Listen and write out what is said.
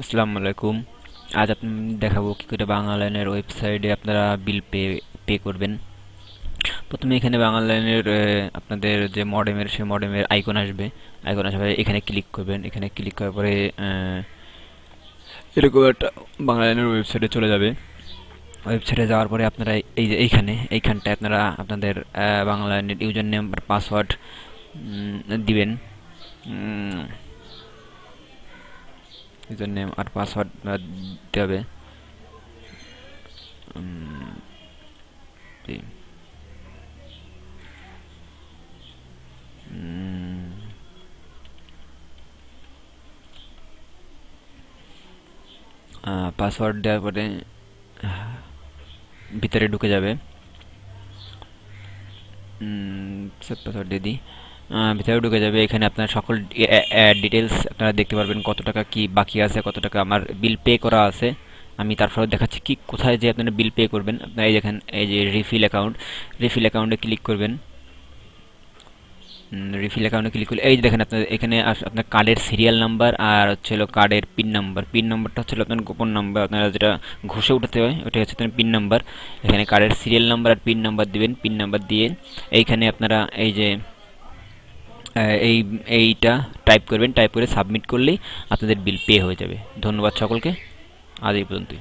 আসসালামু আলাইকুম। আজ আপনি দেখাবো কি করে বাংলালাইনের ওয়েবসাইটে আপনারা বিল পে পে করবেন। প্রথমে এখানে বাংলালাইনের আপনাদের যে মডেমের সেই মডেমের আইকন আসবে। আইকন আসার পরে এখানে ক্লিক করবেন। এখানে ক্লিক করার পরে এরকম একটা বাংলালাইনের ওয়েবসাইটে চলে যাবে। ওয়েবসাইটে যাওয়ার পরে আপনারা এই যে এইখানটায় আপনারা আপনাদের বাংলালাইনের ইউজার নেম আর পাসওয়ার্ড দিবেন। ইউজার নেম আর পাসওয়ার্ড দিতে হবে। জি। পাসওয়ার্ড দেওয়ার পরে ভিতরে ঢুকে যাবে। পাসওয়ার্ড দিয়ে দিই। ভিতরে ঢুকে যাবে। এখানে আপনার সকল ডিটেলস আপনারা দেখতে পারবেন, কত টাকা কি বাকি আছে, কত টাকা আমার বিল পে করা আছে। আমি তারপরে দেখাচ্ছি কি কোথায় যে আপনারা বিল পে করবেন। আপনারা এই দেখেন, এই যে রিফিল অ্যাকাউন্টে ক্লিক করবেন। রিফিল অ্যাকাউন্টে ক্লিক করলে এই যে দেখেন আপনার এখানে আপনার কার্ডের সিরিয়াল নাম্বার আর হচ্ছে হলো কার্ডের পিন নাম্বারটা হচ্ছে আপনার গোপন নাম্বার, আপনারা যেটা ঘষে উঠাতে হয় ওটা হচ্ছে আপনার পিন নাম্বার। এখানে কার্ডের সিরিয়াল নাম্বার আর পিন নাম্বার দিবেন। পিন নাম্বার দিয়ে এইখানে আপনারা এই যে এইটা টাইপ করবেন। টাইপ করে সাবমিট করলেই আপনাদের বিল পে হয়ে যাবে। ধন্যবাদ সকলকে। আজ এই পর্যন্তই।